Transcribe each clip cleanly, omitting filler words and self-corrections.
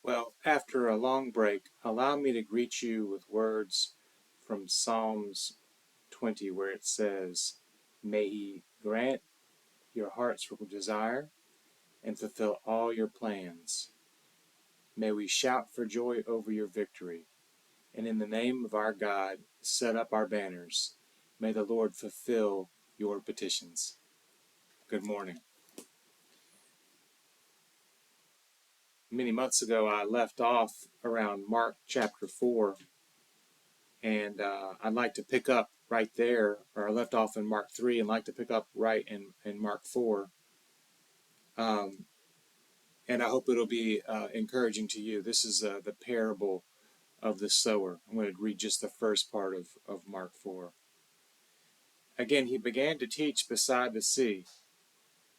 Well, after a long break, allow me to greet you with words from Psalms 20, where it says, May He grant your heart's desire and fulfill all your plans. May we shout for joy over your victory, and in the name of our God, set up our banners. May the Lord fulfill your petitions. Good morning. Many months ago, I left off around Mark chapter 4. And I'd like to pick up right there, or I left off in Mark 3 and like to pick up right in Mark 4. And I hope it'll be encouraging to you. This is the parable of the sower. I'm going to read just the first part of Mark 4. Again, he began to teach beside the sea.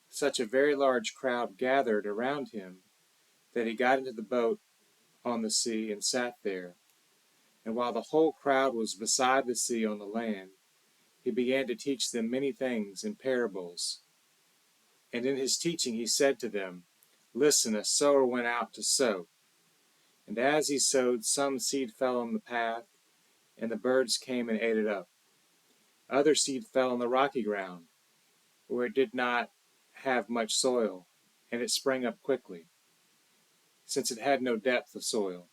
Such a very large crowd gathered around him that he got into the boat on the sea and sat there. And while the whole crowd was beside the sea on the land, he began to teach them many things in parables. And in his teaching he said to them, Listen, a sower went out to sow. And as he sowed, some seed fell on the path, and the birds came and ate it up. Other seed fell on the rocky ground, where it did not have much soil, and it sprang up quickly, since it had no depth of soil.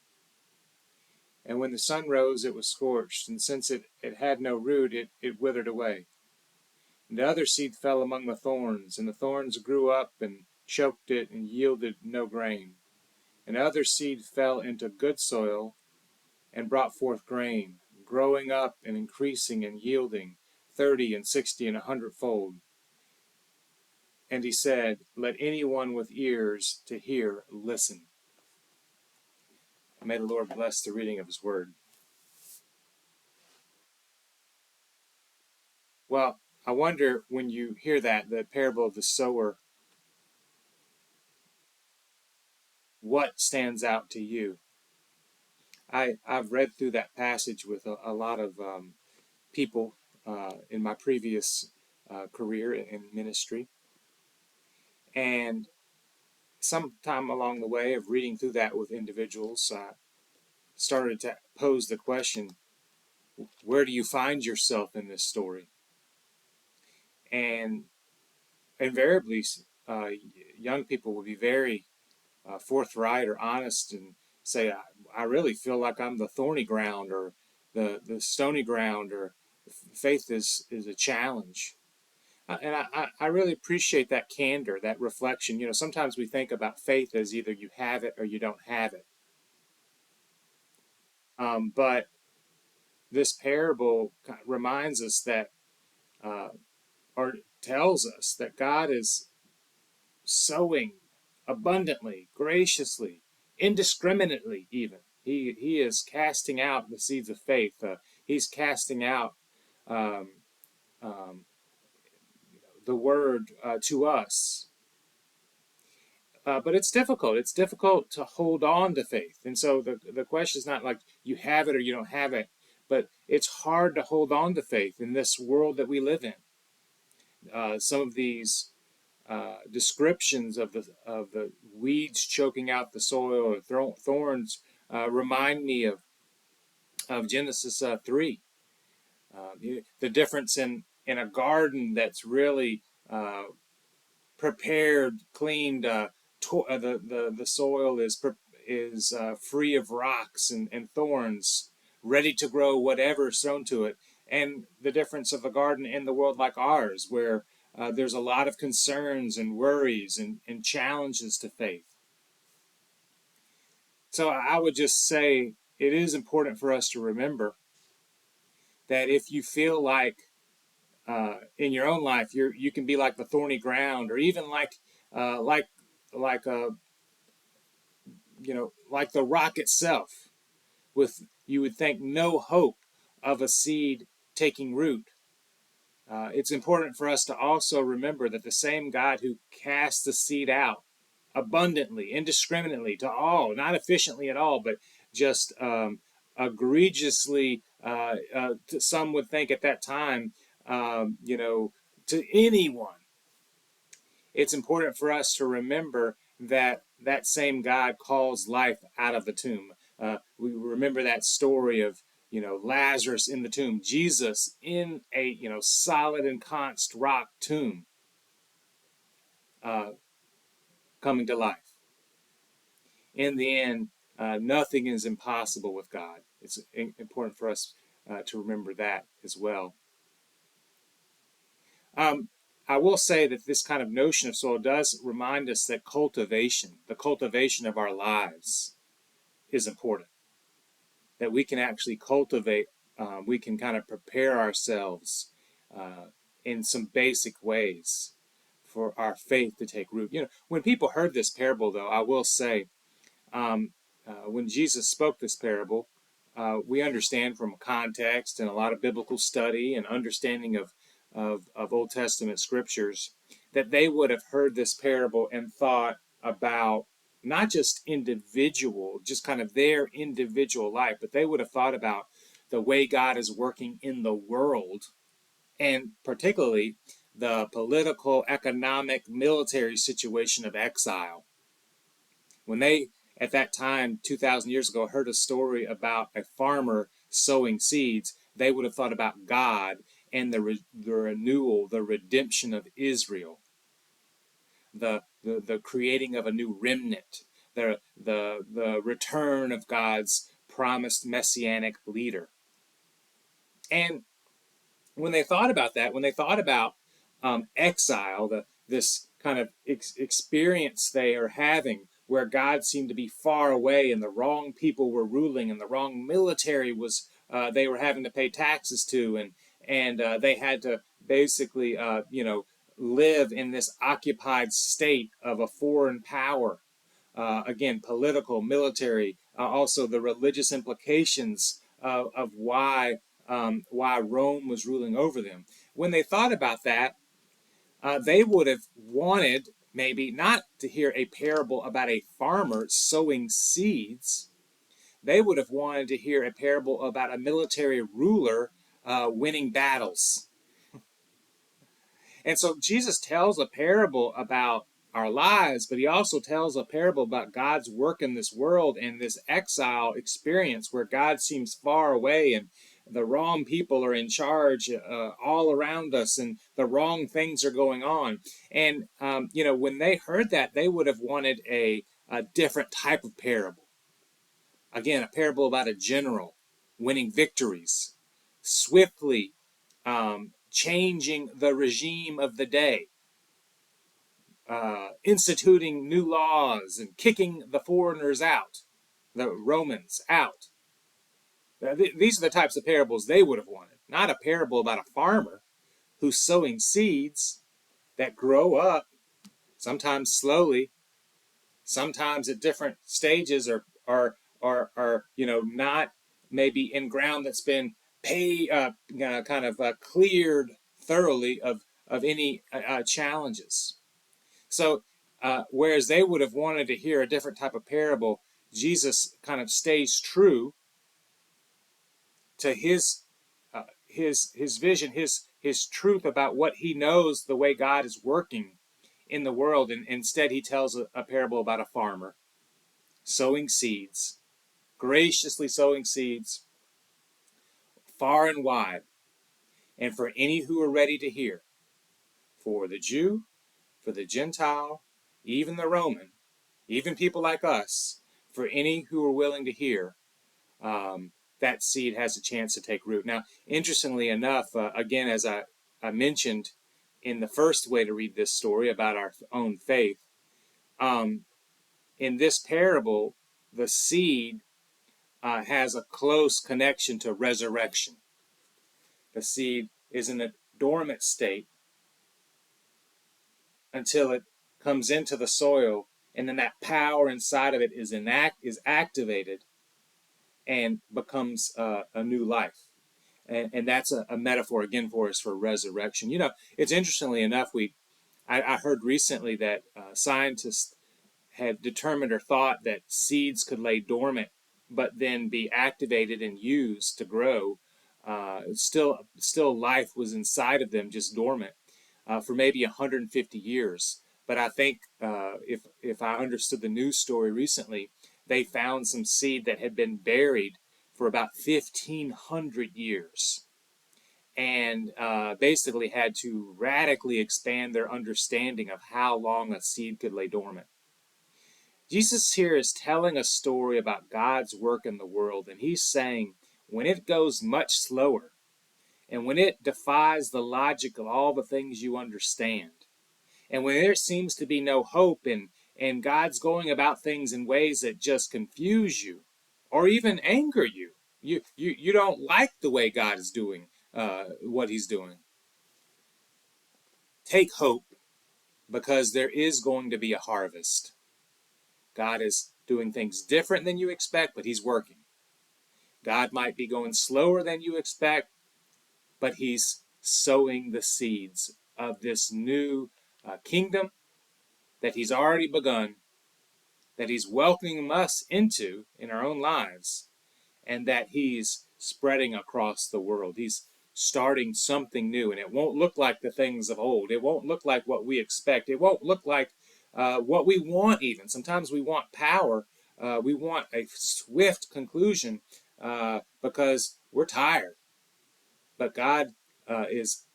And when the sun rose, it was scorched, and since it had no root, it withered away. And the other seed fell among the thorns, and the thorns grew up and choked it and yielded no grain. And other seed fell into good soil and brought forth grain, growing up and increasing and yielding 30 and 60 and 100-fold. And he said, Let anyone with ears to hear listen. May the Lord bless the reading of his word. Well, I wonder when you hear that, the parable of the sower, what stands out to you? I've read through that passage with a lot of people in my previous career in ministry. And sometime along the way of reading through that with individuals, I started to pose the question, where do you find yourself in this story? And invariably, young people will be very forthright or honest and say, I really feel like I'm the thorny ground or the stony ground, or faith is a challenge. And I really appreciate that candor, that reflection. You know, sometimes we think about faith as either you have it or you don't have it. But this parable reminds us that, or tells us that God is sowing abundantly, graciously, indiscriminately even. He is casting out the seeds of faith. He's casting out um, um, the word to us. But it's difficult. It's difficult to hold on to faith. And so the question is not like you have it or you don't have it, but it's hard to hold on to faith in this world that we live in. Some of these descriptions of the weeds choking out the soil or thorns remind me of Genesis 3. The difference in a garden that's really prepared, cleaned. The soil is free of rocks and thorns, ready to grow whatever is thrown to it. And the difference of a garden in the world like ours, where there's a lot of concerns and worries and challenges to faith. So I would just say it is important for us to remember that if you feel like in your own life you can be like the thorny ground, or even like a like the rock itself, with you would think no hope of a seed taking root. It's important for us to also remember that the same God who casts the seed out abundantly, indiscriminately to all, not efficiently at all, but just egregiously, some would think at that time, to anyone. It's important for us to remember that that same God calls life out of the tomb. We remember that story of Lazarus in the tomb, Jesus in a solid and constant rock tomb, uh, coming to life. In the end, nothing is impossible with God. It's important for us to remember that as well. Um, I will say that this kind of notion of soil does remind us that the cultivation of our lives, is important. That we can actually cultivate, we can kind of prepare ourselves in some basic ways for our faith to take root. When people heard this parable, though, I will say, when Jesus spoke this parable, we understand from context and a lot of biblical study and understanding of Old Testament scriptures that they would have heard this parable and thought about not just just kind of their individual life, but they would have thought about the way God is working in the world, and particularly the political, economic, military situation of exile. When they, at that time, 2,000 years ago, heard a story about a farmer sowing seeds, they would have thought about God and the renewal, the redemption of Israel, the creating of a new remnant, the return of God's promised messianic leader. And when they thought about that, when they thought about exile, this kind of experience they are having where God seemed to be far away and the wrong people were ruling and the wrong military was they were having to pay taxes to, and they had to basically live in this occupied state of a foreign power. Again, political, military, also the religious implications of why Rome was ruling over them. When they thought about that, they would have wanted maybe not to hear a parable about a farmer sowing seeds. They would have wanted to hear a parable about a military ruler winning battles. And so Jesus tells a parable about our lives, but he also tells a parable about God's work in this world and this exile experience where God seems far away and the wrong people are in charge all around us and the wrong things are going on. And, when they heard that, they would have wanted a different type of parable. Again, a parable about a general winning victories, swiftly changing the regime of the day, instituting new laws and kicking the foreigners out, the Romans out. These are the types of parables they would have wanted, not a parable about a farmer who's sowing seeds that grow up, sometimes slowly, sometimes at different stages, or not maybe in ground that's been cleared thoroughly of any challenges. So, whereas they would have wanted to hear a different type of parable, Jesus kind of stays true to his vision, his truth about what he knows, the way God is working in the world, and instead he tells a parable about a farmer sowing seeds, graciously sowing seeds far and wide, and for any who are ready to hear, for the Jew, for the Gentile, even the Roman, even people like us, for any who are willing to hear, that seed has a chance to take root. Now, interestingly enough, again, as I mentioned in the first way to read this story about our own faith, in this parable, the seed has a close connection to resurrection. The seed is in a dormant state until it comes into the soil, and then that power inside of it is activated and becomes a new life. And that's a metaphor again for us for resurrection. It's interestingly enough, I heard recently that scientists had determined or thought that seeds could lay dormant, but then be activated and used to grow. Still life was inside of them, just dormant, for maybe 150 years. But I think if I understood the news story recently, they found some seed that had been buried for about 1,500 years, and basically had to radically expand their understanding of how long a seed could lay dormant. Jesus here is telling a story about God's work in the world, and he's saying when it goes much slower, and when it defies the logic of all the things you understand, and when there seems to be no hope, and God's going about things in ways that just confuse you or even anger you, you don't like the way God is doing what he's doing. Take hope, because there is going to be a harvest. God is doing things different than you expect, but he's working. God might be going slower than you expect, but he's sowing the seeds of this new kingdom that he's already begun, that he's welcoming us into in our own lives, and that he's spreading across the world. He's starting something new, and it won't look like the things of old. It won't look like what we expect. It won't look like what we want even. Sometimes we want power. We want a swift conclusion because we're tired. But God is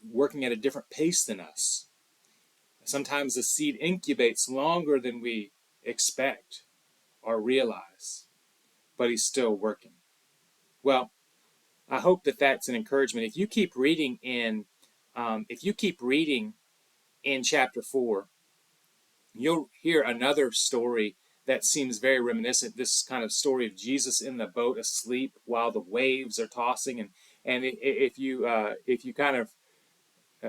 working at a different pace than us. Sometimes the seed incubates longer than we expect or realize, but he's still working. Well, I hope that that's an encouragement. If you keep reading in chapter 4, you'll hear another story that seems very reminiscent. This kind of story of Jesus in the boat asleep while the waves are tossing, and if you kind of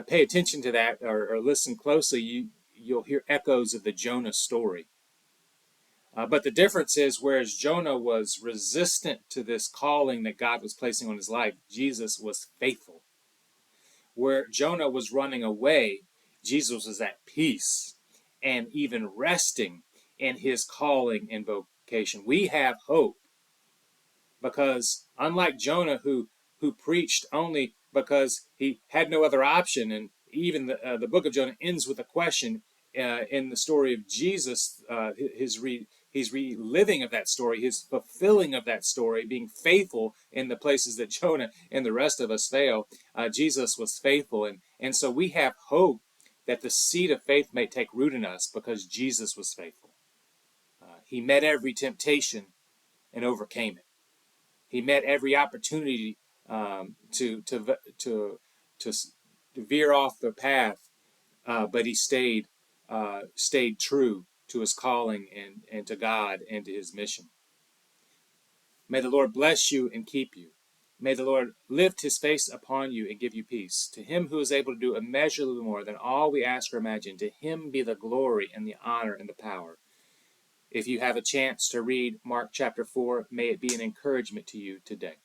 pay attention to that or listen closely, you'll hear echoes of the Jonah story. But the difference is, whereas Jonah was resistant to this calling that God was placing on his life, Jesus was faithful. Where Jonah was running away, Jesus was at peace and even resting in his calling and vocation. We have hope because, unlike Jonah, who preached only because he had no other option, and even the book of Jonah ends with a question. In the story of Jesus, his reliving of that story, his fulfilling of that story, being faithful in the places that Jonah and the rest of us fail. Jesus was faithful, and so we have hope that the seed of faith may take root in us because Jesus was faithful. He met every temptation and overcame it. He met every opportunity to veer off the path, but he stayed true to his calling and to God and to his mission. May the Lord bless you and keep you. May the Lord lift his face upon you and give you peace. To him who is able to do immeasurably more than all we ask or imagine, to him be the glory and the honor and the power. If you have a chance to read Mark chapter 4, may it be an encouragement to you today.